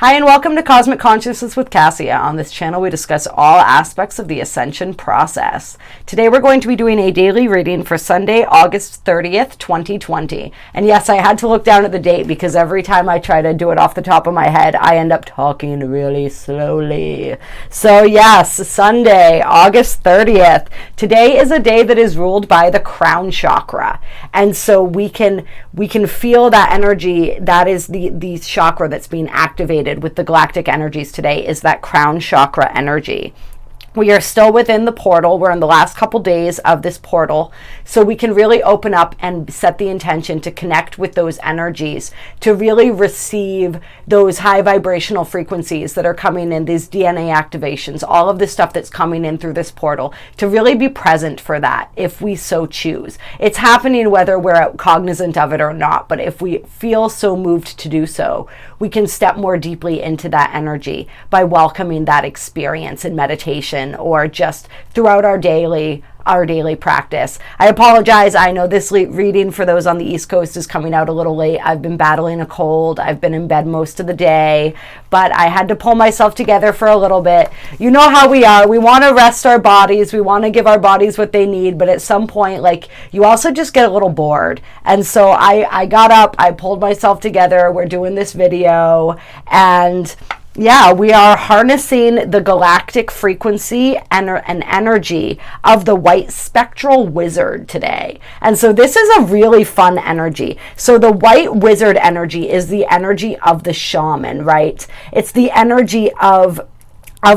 Hi and welcome to Cosmic Consciousness with Cassia. On this channel we discuss all aspects of the Ascension process. Today we're going to be doing a daily reading for Sunday, August 30th, 2020. And yes, I had to look down at the date because every time I try to do it off the top of my head, I end up talking really slowly. So yes, Sunday, August 30th. Today is a day that is ruled by the crown chakra. And so we can feel that energy. That is the chakra that's being activated with the Galactic Energies today, is that crown chakra energy. We are still within the portal. We're in the last couple days of this portal. So we can really open up and set the intention to connect with those energies, to really receive those high vibrational frequencies that are coming in, these DNA activations, all of this stuff that's coming in through this portal, to really be present for that if we so choose. It's happening whether we're cognizant of it or not, but if we feel so moved to do so, we can step more deeply into that energy by welcoming that experience in meditation or just throughout our daily practice. I apologize. I know this reading for those on the East Coast is coming out a little late. I've been battling a cold. I've been in bed most of the day, but I had to pull myself together for a little bit. You know how we are. We want to rest our bodies. We want to give our bodies what they need, but at some point, like, you also just get a little bored. And so I got up, I pulled myself together. We're doing this video, and yeah, we are harnessing the galactic frequency and energy of the white spectral wizard today. And so this is a really fun energy. So the white wizard energy is the energy of the shaman, right? It's the energy of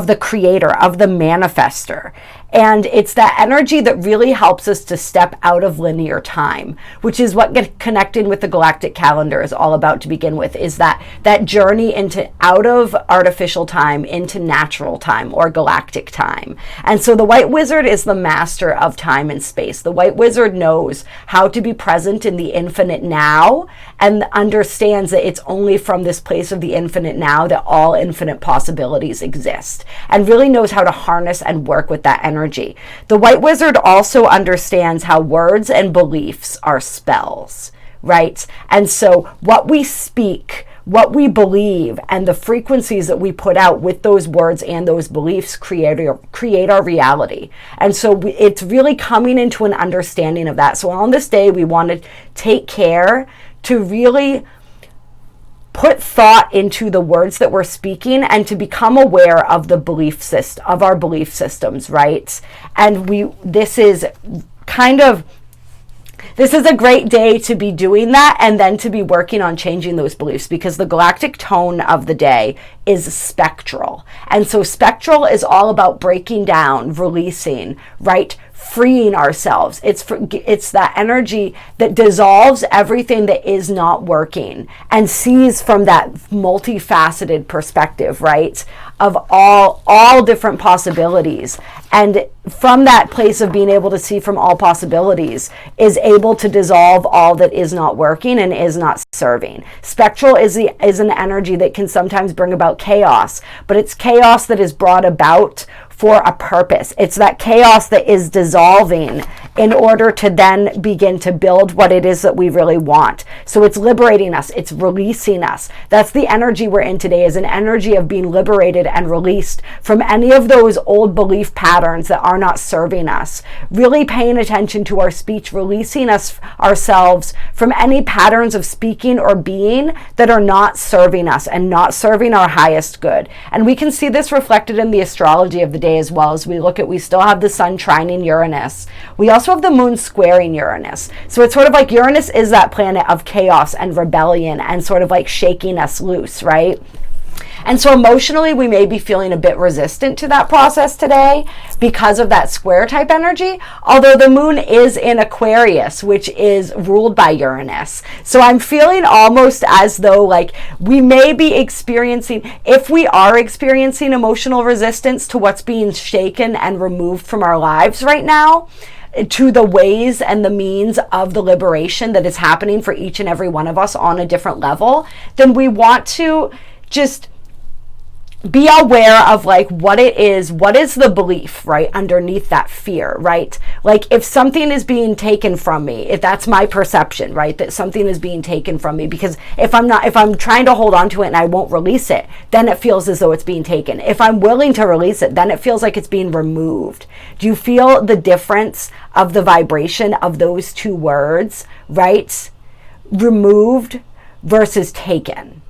the creator, of the manifester. And it's that energy that really helps us to step out of linear time, which is what connecting with the galactic calendar is all about to begin with, is that journey out of artificial time into natural time or galactic time. And so the white wizard is the master of time and space. The white wizard knows how to be present in the infinite now and understands that it's only from this place of the infinite now that all infinite possibilities exist, and really knows how to harness and work with that energy. The white wizard also understands how words and beliefs are spells, right? And so what we speak, what we believe, and the frequencies that we put out with those words and those beliefs create our reality. And so it's really coming into an understanding of that. So on this day, we want to take care to really put thought into the words that we're speaking and to become aware of the belief system, of our belief systems, right? And this is a great day to be doing that, and then to be working on changing those beliefs, because the galactic tone of the day is spectral. And so spectral is all about breaking down, releasing, right? Freeing ourselves. It's that energy that dissolves everything that is not working and sees from that multifaceted perspective, right? Of all different possibilities. And from that place of being able to see from all possibilities, is able to dissolve all that is not working and is not serving. Spectral is an energy that can sometimes bring about chaos, but it's chaos that is brought about for a purpose. It's that chaos that is dissolving in order to then begin to build what it is that we really want. So it's liberating us, it's releasing us. That's the energy we're in today, is an energy of being liberated and released from any of those old belief patterns that are not serving us. Really paying attention to our speech, releasing ourselves from any patterns of speaking or being that are not serving us and not serving our highest good. And we can see this reflected in the astrology of the day as well. As we still have the sun trining Uranus. We also have the moon squaring Uranus. So it's sort of like Uranus is that planet of chaos and rebellion and sort of like shaking us loose, right? And so emotionally, we may be feeling a bit resistant to that process today because of that square type energy, although the moon is in Aquarius, which is ruled by Uranus. So I'm feeling almost as though like we may be experiencing, if we are experiencing emotional resistance to what's being shaken and removed from our lives right now, to the ways and the means of the liberation that is happening for each and every one of us on a different level, then we want to just be aware of like what it is, what is the belief, right, underneath that fear, right? Like if something is being taken from me, if that's my perception, right, that something is being taken from me, because if I'm trying to hold on to it and I won't release it, then it feels as though it's being taken. If I'm willing to release it, then it feels like it's being removed. Do you feel the difference of the vibration of those two words, right? Removed versus taken.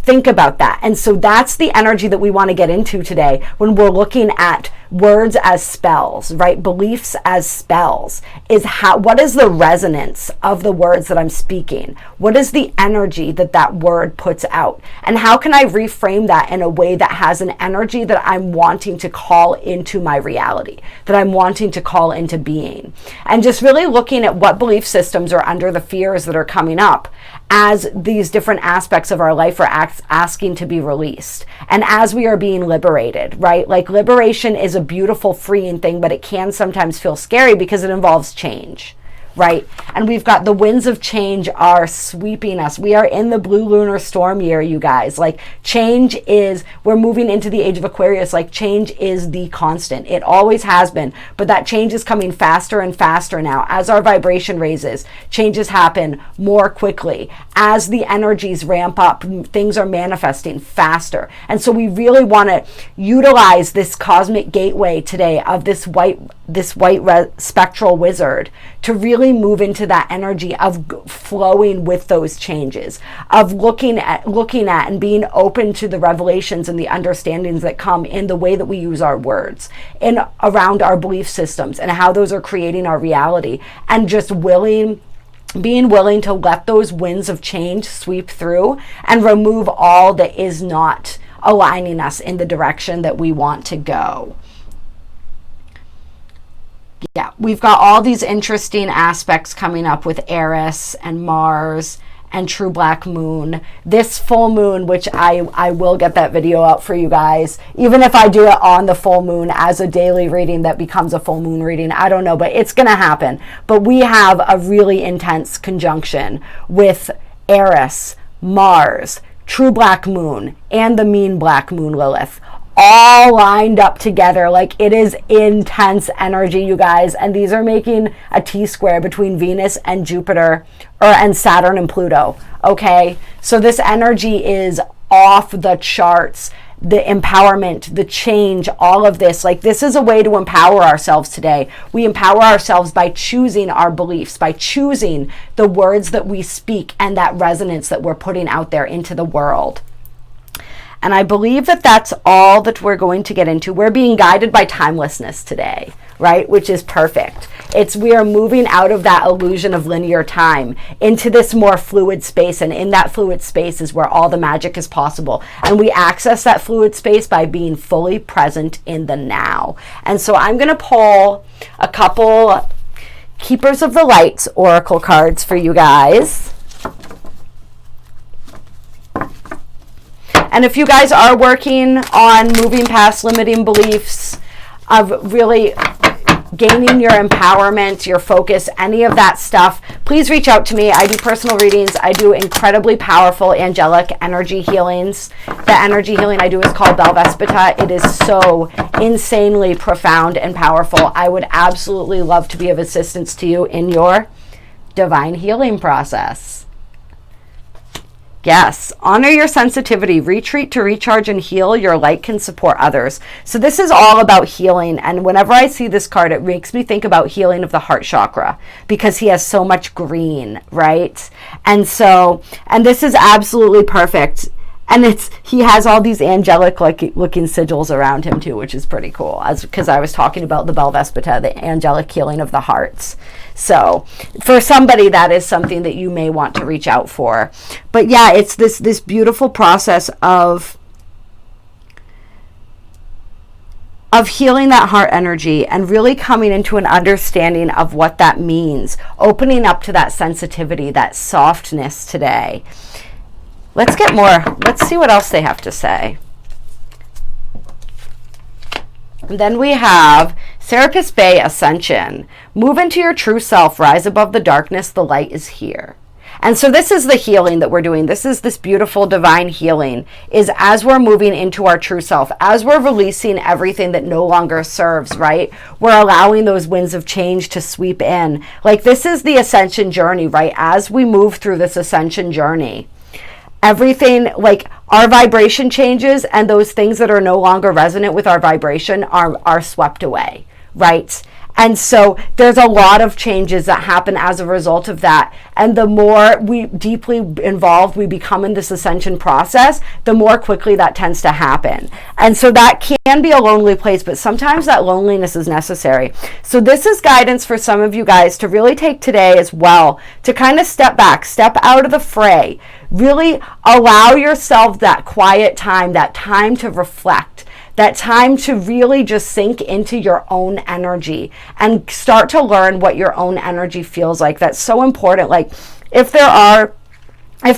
Think about that. And so that's the energy that we want to get into today when we're looking at words as spells, right? Beliefs as spells. What is the resonance of the words that I'm speaking? What is the energy that that word puts out? And how can I reframe that in a way that has an energy that I'm wanting to call into my reality, that I'm wanting to call into being? And just really looking at what belief systems are under the fears that are coming up as these different aspects of our life are asking to be released. And as we are being liberated, right? Like liberation is a beautiful, freeing thing, but it can sometimes feel scary because it involves change, right? And we've got the winds of change are sweeping us. We are in the blue lunar storm year, you guys. Like we're moving into the age of Aquarius. Like change is the constant. It always has been, but that change is coming faster and faster now. As our vibration raises, changes happen more quickly. As the energies ramp up, things are manifesting faster. And so we really want to utilize this cosmic gateway today of this white spectral wizard to really move into that energy of flowing with those changes, of looking at and being open to the revelations and the understandings that come in the way that we use our words, in around our belief systems and how those are creating our reality, and just being willing to let those winds of change sweep through and remove all that is not aligning us in the direction that we want to go. Yeah, we've got all these interesting aspects coming up with Eris and Mars and True Black Moon. This full moon, which I will get that video out for you guys, even if I do it on the full moon as a daily reading that becomes a full moon reading. I don't know, but it's going to happen. But we have a really intense conjunction with Eris, Mars, True Black Moon, and the mean Black Moon Lilith, all lined up together. Like it is intense energy, you guys. And these are making a T-square between Venus and Jupiter, and Saturn and Pluto. Okay, so this energy is off the charts. The empowerment, the change, all of this, like this is a way to empower ourselves today. We empower ourselves by choosing our beliefs, by choosing the words that we speak and that resonance that we're putting out there into the world. And I believe that that's all that we're going to get into. We're being guided by timelessness today, right? Which is perfect. We are moving out of that illusion of linear time into this more fluid space. And in that fluid space is where all the magic is possible. And we access that fluid space by being fully present in the now. And so I'm going to pull a couple Keepers of the Lights oracle cards for you guys. And if you guys are working on moving past limiting beliefs, of really gaining your empowerment, your focus, any of that stuff, please reach out to me. I do personal readings. I do incredibly powerful angelic energy healings. The energy healing I do is called Belvaspata. It is so insanely profound and powerful. I would absolutely love to be of assistance to you in your divine healing process. Yes, honor your sensitivity, retreat to recharge and heal. Your light can support others. So this is all about healing. And whenever I see this card, it makes me think about healing of the heart chakra because he has so much green, right? And this is absolutely perfect. And he has all these angelic looking sigils around him too, which is pretty cool. Because I was talking about the Belvaspata, the angelic healing of the hearts. So for somebody, that is something that you may want to reach out for. But yeah, it's this beautiful process of healing that heart energy and really coming into an understanding of what that means. Opening up to that sensitivity, that softness today. Let's get more. Let's see what else they have to say. And then we have Serapis Bay Ascension. Move into your true self. Rise above the darkness. The light is here. And so this is the healing that we're doing. This is this beautiful divine healing, is as we're moving into our true self, as we're releasing everything that no longer serves, right? We're allowing those winds of change to sweep in. Like, this is the ascension journey, right? As we move through this ascension journey, everything, like, our vibration changes, and those things that are no longer resonant with our vibration are swept away, right? And so there's a lot of changes that happen as a result of that. And the more we deeply involved we become in this ascension process, the more quickly that tends to happen. And so that can be a lonely place, but sometimes that loneliness is necessary. So this is guidance for some of you guys to really take today as well, to kind of step back, step out of the fray, really allow yourself that quiet time, that time to reflect, that time to really just sink into your own energy and start to learn what your own energy feels like. That's so important. Like, if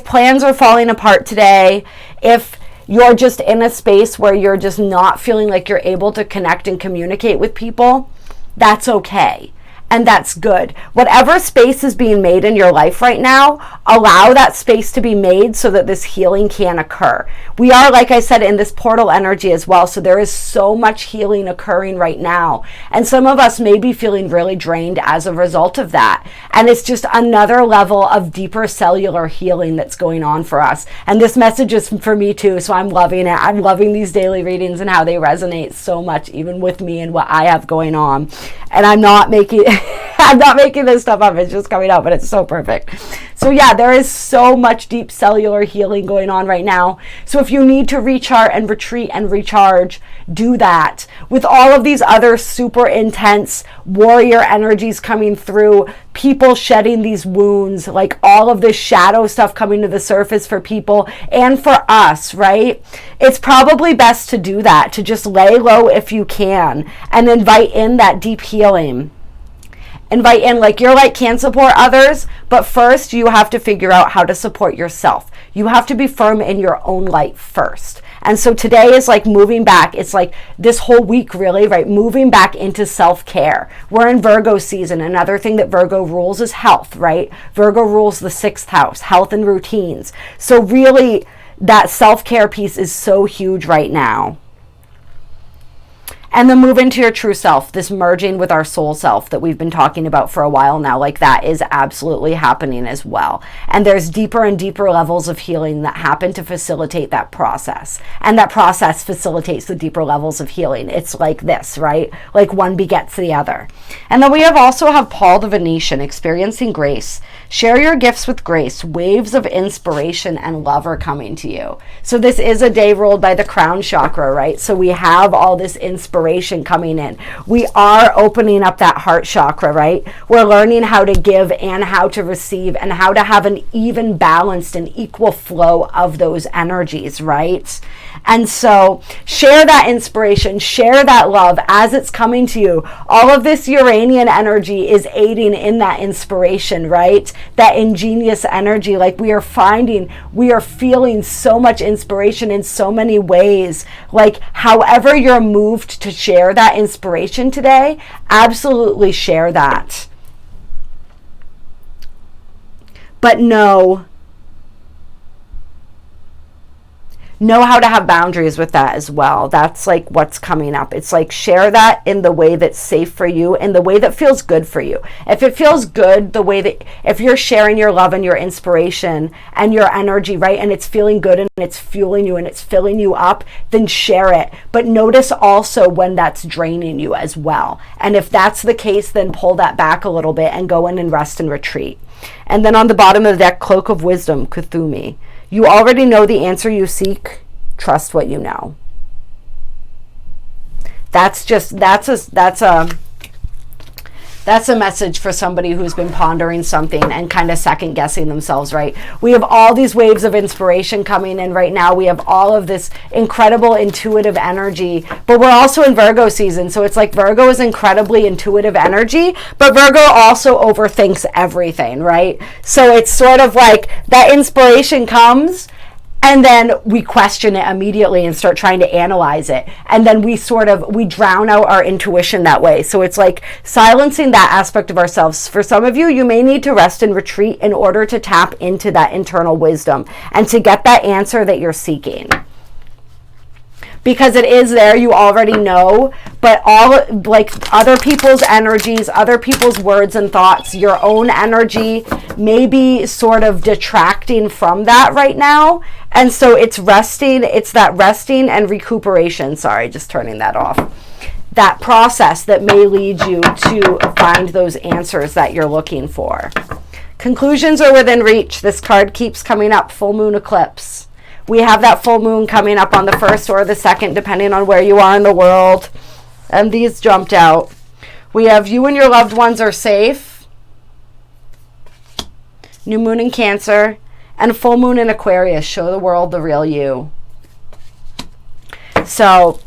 plans are falling apart today, if you're just in a space where you're just not feeling like you're able to connect and communicate with people, that's okay. And that's good. Whatever space is being made in your life right now, allow that space to be made so that this healing can occur. We are, like I said, in this portal energy as well. So there is so much healing occurring right now. And some of us may be feeling really drained as a result of that. And it's just another level of deeper cellular healing that's going on for us. And this message is for me too. So I'm loving it. I'm loving these daily readings and how they resonate so much, even with me and what I have going on. And I'm not making this stuff up. It's just coming out, but it's so perfect. So yeah, there is so much deep cellular healing going on right now. So if you need to recharge and retreat and recharge, do that. With all of these other super intense warrior energies coming through, people shedding these wounds, like all of this shadow stuff coming to the surface for people and for us, right? It's probably best to do that, to just lay low if you can and invite in that deep healing. Invite in, like, your light can support others, but first you have to figure out how to support yourself. You have to be firm in your own light first. And so today is like moving back. It's like this whole week, really, right? Moving back into self-care. We're in Virgo season. Another thing that Virgo rules is health, right? Virgo rules the 6th house, health and routines. So really, that self-care piece is so huge right now. And then move into your true self, this merging with our soul self that we've been talking about for a while now. Like, that is absolutely happening as well. And there's deeper and deeper levels of healing that happen to facilitate that process. And that process facilitates the deeper levels of healing. It's like this, right? Like, one begets the other. And then we also have Paul the Venetian, experiencing grace. Share your gifts with grace. Waves of inspiration and love are coming to you. So this is a day ruled by the crown chakra, right? So we have all this inspiration coming in. We are opening up that heart chakra, right? We're learning how to give and how to receive and how to have an even, balanced and equal flow of those energies, right? And so share that inspiration, share that love as it's coming to you. All of this Uranian energy is aiding in that inspiration, right? That ingenious energy. Like, we are feeling so much inspiration in so many ways. Like, however you're moved to share that inspiration today, absolutely share that. But know how to have boundaries with that as well. That's like what's coming up. It's like, share that in the way that's safe for you, in the way that feels good for you. If it feels good, if you're sharing your love and your inspiration and your energy, right, and it's feeling good and it's fueling you and it's filling you up, then share it. But notice also when that's draining you as well. And if that's the case, then pull that back a little bit and go in and rest and retreat. And then on the bottom of the deck, Cloak of Wisdom, Kuthumi. You already know the answer you seek. Trust what you know. That's a message for somebody who's been pondering something and kind of second guessing themselves, right? We have all these waves of inspiration coming in right now. We have all of this incredible intuitive energy, but we're also in Virgo season. So it's like Virgo is incredibly intuitive energy, but Virgo also overthinks everything, right? So it's sort of like that inspiration comes And then we question it immediately and start trying to analyze it. And then we drown out our intuition that way. So it's like silencing that aspect of ourselves. For some of you, you may need to rest and retreat in order to tap into that internal wisdom and to get that answer that you're seeking. Because it is there, you already know, but all, like, other people's energies, other people's words and thoughts, your own energy may be sort of detracting from that right now. And so it's that resting and recuperation, sorry, just turning that off, that process that may lead you to find those answers that you're looking for. Conclusions are within reach. This card keeps coming up, full moon eclipse. We have that full moon coming up on the 1st or the 2nd, depending on where you are in the world. And these jumped out. We have you and your loved ones are safe. New moon in Cancer. And full moon in Aquarius. Show the world the real you. So,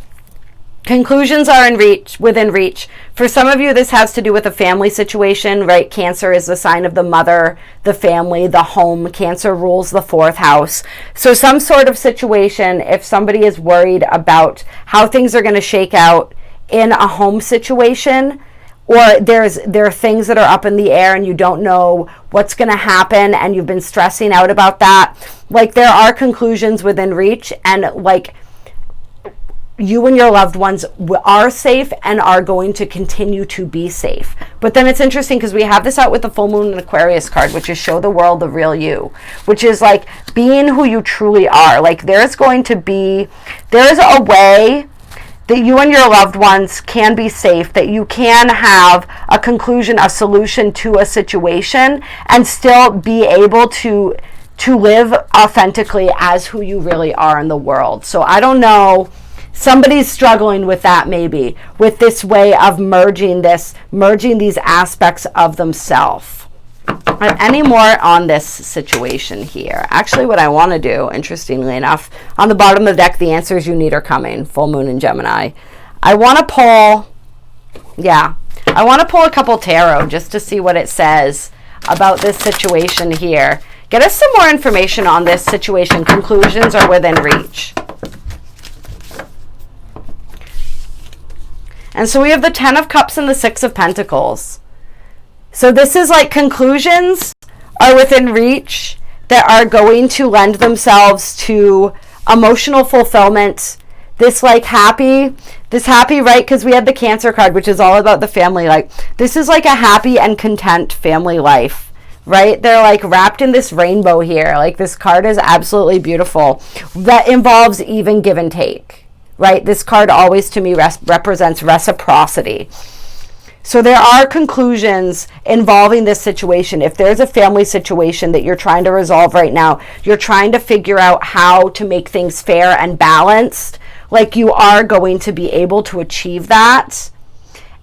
conclusions are within reach. For some of you, this has to do with a family situation, right? Cancer is the sign of the mother, the family, the home. Cancer rules the 4th house. So some sort of situation, if somebody is worried about how things are going to shake out in a home situation, or there are things that are up in the air and you don't know what's going to happen and you've been stressing out about that, like, there are conclusions within reach, and like, you and your loved ones are safe and are going to continue to be safe. But then it's interesting because we have this out with the full moon and Aquarius card, which is show the world the real you, which is like being who you truly are. Like, there's a way that you and your loved ones can be safe, that you can have a conclusion, a solution to a situation, and still be able to live authentically as who you really are in the world. So I don't know, somebody's struggling with that, maybe, with this way of merging these aspects of themselves. Any more on this situation here? Actually, what I want to do, interestingly enough, on the bottom of the deck, the answers you need are coming. Full moon in Gemini. I want to pull a couple tarot just to see what it says about this situation here. Get us some more information on this situation. Conclusions are within reach. And so we have the 10 of Cups and the 6 of Pentacles. So this is like conclusions are within reach that are going to lend themselves to emotional fulfillment. This happy, right? Because we had the Cancer card, which is all about the family life. This is like a happy and content family life, right? They're like wrapped in this rainbow here. Like, this card is absolutely beautiful. That involves even give and take. Right? This card always, to me, represents reciprocity. So there are conclusions involving this situation. If there's a family situation that you're trying to resolve right now, you're trying to figure out how to make things fair and balanced, like, you are going to be able to achieve that.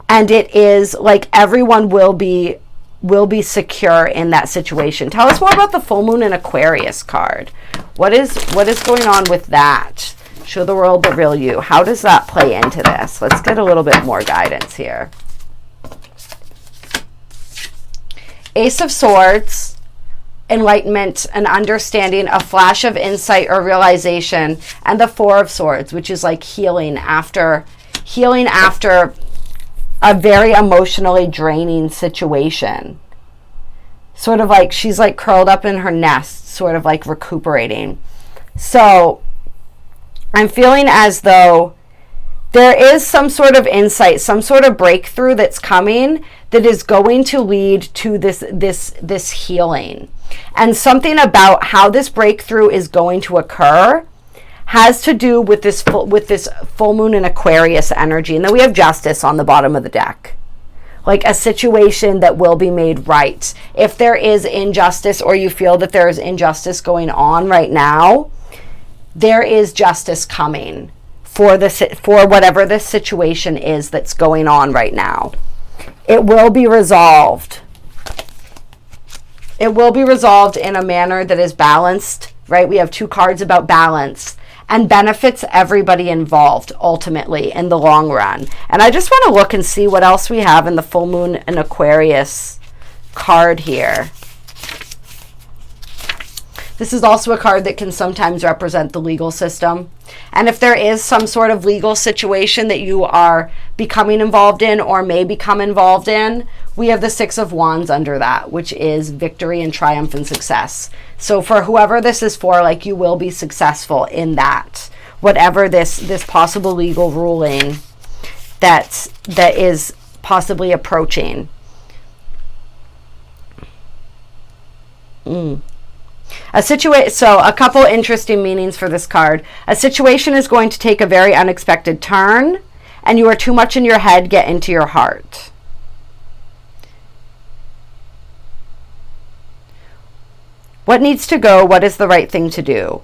And it is like everyone will be secure in that situation. Tell us more about the full moon in Aquarius card. What is going on with that? Show the world the real you. How does that play into this? Let's get a little bit more guidance here. Ace of Swords, enlightenment, an understanding, a flash of insight or realization, and the 4 of Swords, which is like healing after a very emotionally draining situation. Sort of like she's like curled up in her nest, sort of like recuperating. So I'm feeling as though there is some sort of insight, some sort of breakthrough that's coming that is going to lead to this healing. And something about how this breakthrough is going to occur has to do with this full moon in Aquarius energy. And then we have Justice on the bottom of the deck. Like a situation that will be made right. If there is injustice, or you feel that there is injustice going on right now, there is justice coming for whatever this situation is that's going on right now. It will be resolved. It will be resolved in a manner that is balanced, right? We have 2 cards about balance and benefits everybody involved ultimately in the long run. And I just want to look and see what else we have in the full moon in Aquarius card here. This is also a card that can sometimes represent the legal system. And if there is some sort of legal situation that you are becoming involved in or may become involved in, we have the Six of Wands under that, which is victory and triumph and success. So for whoever this is for, like, you will be successful in that. Whatever this possible legal ruling that is possibly approaching. So a couple interesting meanings for this card. A situation is going to take a very unexpected turn, and you are too much in your head, get into your heart. What needs to go? What is the right thing to do?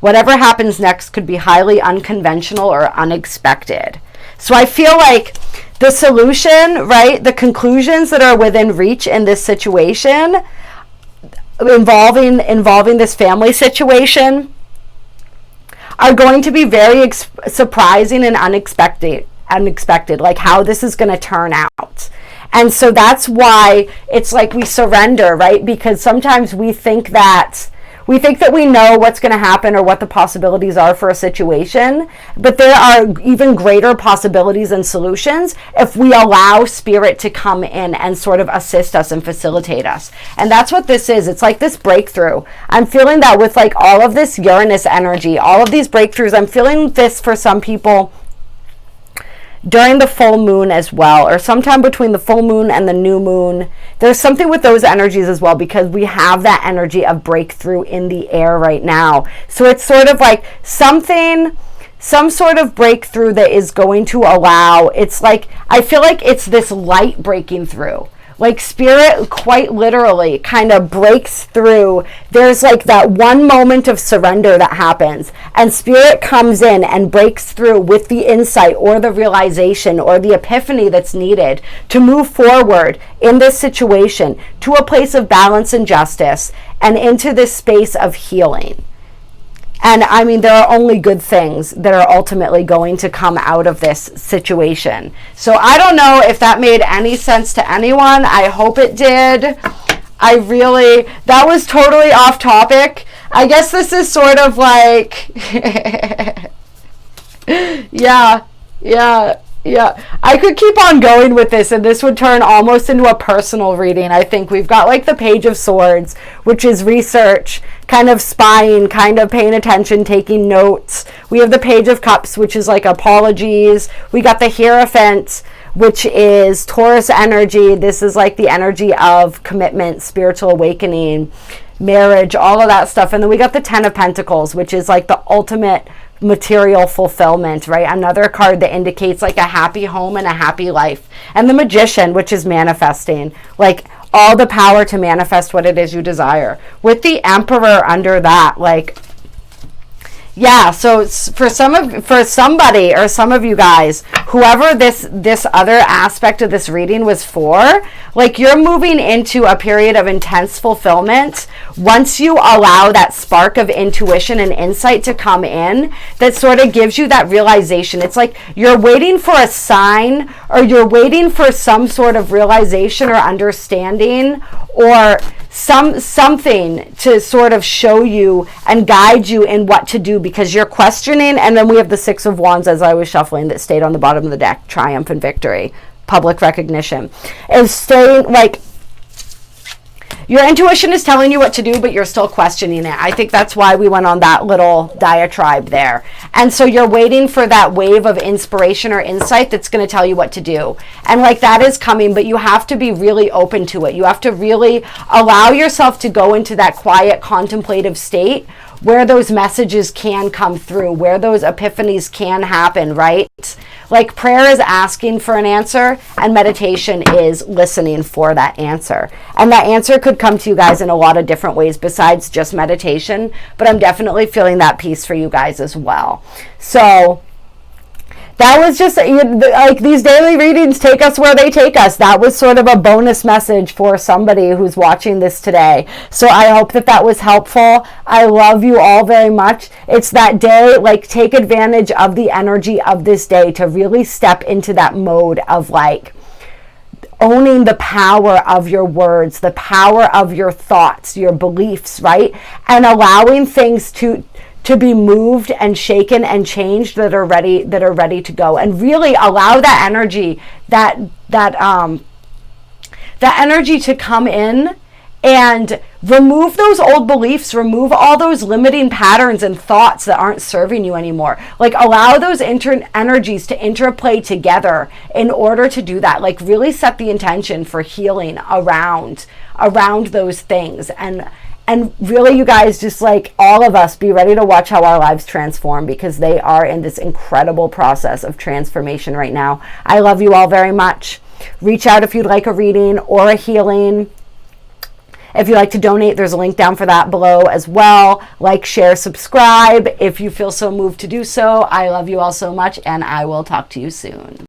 Whatever happens next could be highly unconventional or unexpected. So I feel like the solution, right, the conclusions that are within reach in this situation involving this family situation are going to be very surprising and unexpected, like how this is going to turn out. And so that's why it's like we surrender, right? Because sometimes we think that we know what's going to happen or what the possibilities are for a situation, but there are even greater possibilities and solutions if we allow spirit to come in and sort of assist us and facilitate us. And that's what this is. It's like this breakthrough. I'm feeling that with like all of this Uranus energy, all of these breakthroughs, I'm feeling this for some people during the full moon as well, or sometime between the full moon and the new moon. There's something with those energies as well, because we have that energy of breakthrough in the air right now. So it's sort of like some sort of breakthrough that is going to allow, it's like, I feel like it's this light breaking through. Like spirit quite literally kind of breaks through. There's like that one moment of surrender that happens, and spirit comes in and breaks through with the insight or the realization or the epiphany that's needed to move forward in this situation to a place of balance and justice and into this space of healing. And I mean, there are only good things that are ultimately going to come out of this situation. So I don't know if that made any sense to anyone. I hope it did. That was totally off topic. I guess this is sort of like, yeah. I could keep on going with this, and this would turn almost into a personal reading. I think we've got like the Page of Swords, which is research, kind of spying, kind of paying attention, taking notes. We have the Page of Cups, which is like apologies. We got the Hierophant, which is Taurus energy. This is like the energy of commitment, spiritual awakening, marriage, all of that stuff. And then we got the Ten of Pentacles, which is like the ultimate material fulfillment, right? Another card that indicates like a happy home and a happy life. And the Magician, which is manifesting, like all the power to manifest what it is you desire. With the Emperor under that, like, yeah, so for somebody or some of you guys, whoever this other aspect of this reading was for, like you're moving into a period of intense fulfillment once you allow that spark of intuition and insight to come in that sort of gives you that realization. It's like you're waiting for a sign, or you're waiting for some sort of realization or understanding or something to sort of show you and guide you in what to do, because you're questioning. And then we have the Six of Wands, as I was shuffling, that stayed on the bottom of the deck. Triumph and victory, public recognition, is staying like your intuition is telling you what to do, but you're still questioning it. I think that's why we went on that little diatribe there. And so you're waiting for that wave of inspiration or insight that's going to tell you what to do. And like that is coming, but you have to be really open to it. You have to really allow yourself to go into that quiet, contemplative state where those messages can come through, where those epiphanies can happen, right? Like prayer is asking for an answer, and meditation is listening for that answer. And that answer could come to you guys in a lot of different ways besides just meditation, but I'm definitely feeling that peace for you guys as well. So that was just like these daily readings take us where they take us. That was sort of a bonus message for somebody who's watching this today. So I hope that was helpful. I love you all very much. It's that day, like take advantage of the energy of this day to really step into that mode of like owning the power of your words, the power of your thoughts, your beliefs, right? And allowing things to be moved and shaken and changed that are ready to go, and really allow that energy, that energy to come in and remove those old beliefs, remove all those limiting patterns and thoughts that aren't serving you anymore. Like, allow those energies to interplay together in order to do that. Like, really set the intention for healing around those things. And really, you guys, just like all of us, be ready to watch how our lives transform, because they are in this incredible process of transformation right now. I love you all very much. Reach out if you'd like a reading or a healing. If you'd like to donate, there's a link down for that below as well. Like, share, subscribe if you feel so moved to do so. I love you all so much, and I will talk to you soon.